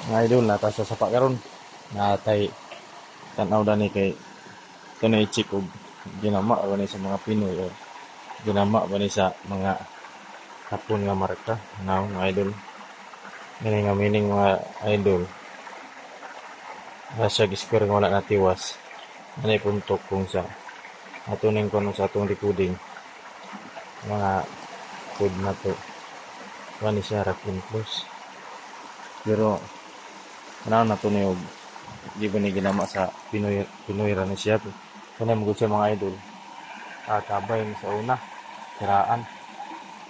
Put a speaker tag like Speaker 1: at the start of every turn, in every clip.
Speaker 1: Mga idol na sa sapa karon natay tanaw dani kay tunay chik og ginama ba ni sa mga Pinoy o ginama ba ni sa mga Hapon nga marka now mga idol. Gani nga meaning mga idol. Nasa square nga wala natiwas. Anay puntok kung sa atuning kono sa atong recording mga code na to. Wani siya rakin plus. Pero ano na to ni og di ba ni ginama sa Pinoy ra ni siya. Kanay mo siya mga idol. Tabay ni sa una. Siraan.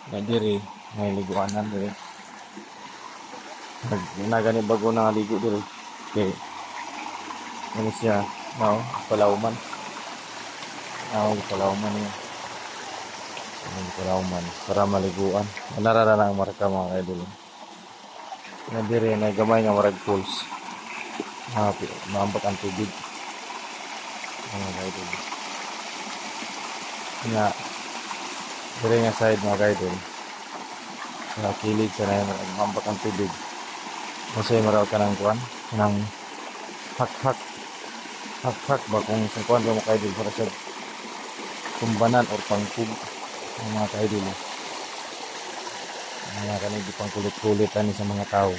Speaker 1: Na diri may liguanan diri. Nagani bago na ligo diri. Okay. Ano siya? Now, palauman. Palauman niya. Palauman. Para maliguan. Narara na ang marka mga idol. Na diri na gamay nga marag pools. Maambak ang tubig. Mga idol. Nga, diri nga side mga idol. Sa kilid sa na maambak ang tubig. Masay maraw ka ng kuwan. Ng hak-hak. Hak-hak ba kung sa kuwan ba mga idol para sa tumbanan or pangkub. Mga idol. Mga kanig pang kulit-kulit ani sa mga tao.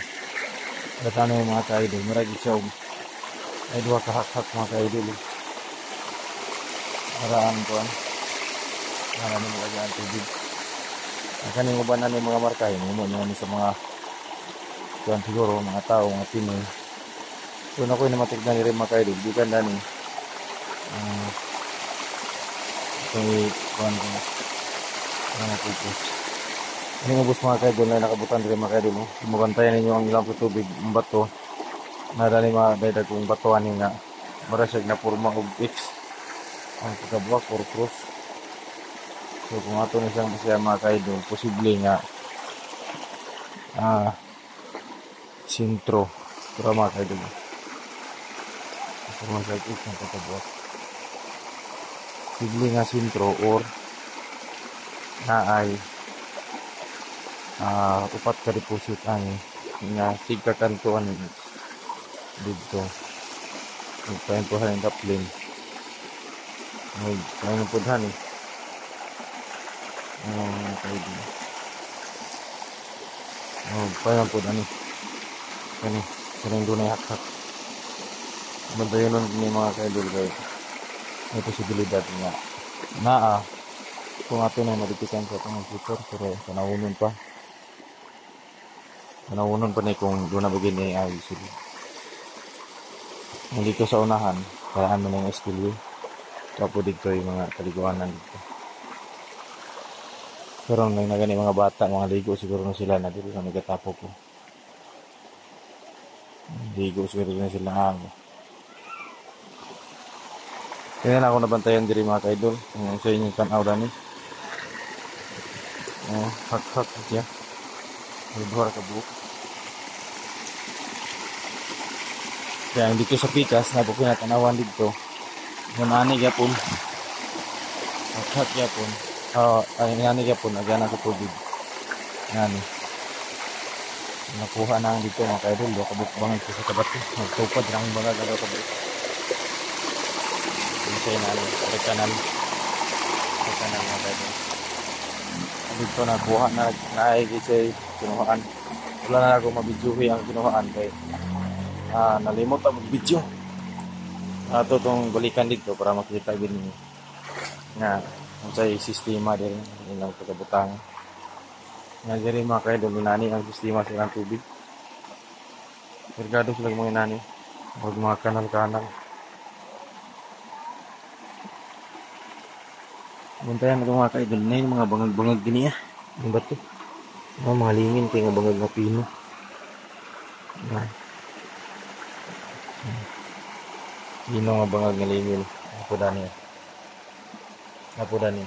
Speaker 1: At ano yung mga ka-idol, maragi siya ay duha kahak-hak mga ka-idol. Maraan ko marami mga ang tubig. Ang kaning uban na yung mga markahin, mo nyo sa mga kuwan siguro, mga tao, mga Pinoy. So na ko yung matignan ni rin mga ka-idol, di ka na ni itong kuwan ko mga pupos. Ini nga bus mga kaidol na nakabutan rin mga kaidol. Mabantayan ninyo ang ilang tubig, ang bato. Nadali mga daydag kong batuan nga. Marasag na purma og X. Ang kakabuak or cross. So kung ato na siyang siya mga kaidol, posible nga sintro. Pero mga kaidol. Purma sa X ang kakabuak. Posible nga sintro or naay upat ka deposit ang nga sigka kantuan dito nagpahin po haling kaplin nagpahin po dhan nagpahin po dhan kanang dunay hak-hak bantayan nun ni mga kaidol kay may posibilidad nga kung ato na madikitan sa itong future pero panawunon pa na kung doon na bagay niya ay sila. Dito sa unahan, kayaan mo na yung SPLU. Tapos dito yung mga kaliguanan dito. Pero nang nagani mga bata, mga ligo siguro na sila na dito na nagatapo ko. Ligo siguro na sila kaya na ako nabantayan diri mga kaidol. Kung sa inyong tanaw dani. Hak-hak siya. May buhar ka buhok. Kaya dito sa pikas, na po pinatanawan dito. Nanani yapon. Hak-hak yapon. Nanani yapon. Agana sa tubig. Nani. Nakuha na dito mga kaidol. Kabukbangan ko sa kabat. Nagtupad lang mga galaw kabat. Pinsay na rekanan. Rekanan mga kaidol. Dito nakuha na naikisay kinuhaan. Wala na ako mabidyuhi ang kinuhaan kay nalimot ang video. Ato itong balikan dito para makita din nga ang sa sistema din ilang pagkabutang. Nga diri mga kaidol nani ang sistema silang tubig. Mergado sila mga nani. Huwag mga kanal-kanal. Bantayan na ito mga kaidol na yung mga bangag-bangag din niya. Yung bato. Mga lingin kayo nga bangag na pino. Pino nga bangag na lingin. Napo dani.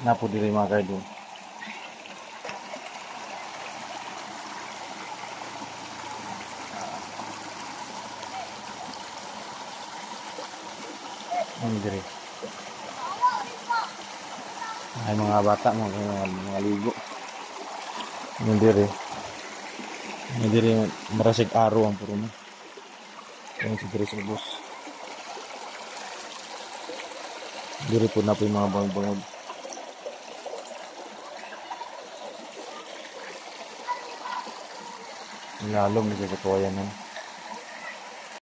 Speaker 1: Napo diri mga kaidol. Diri. Ay mga bata mga ligo. Diri. Hindi rin marasig araw ang puro na. Yung si Dres Ubos. Diri po na po yung mga bangag-bangag. Lalong nagkakatuwa yan.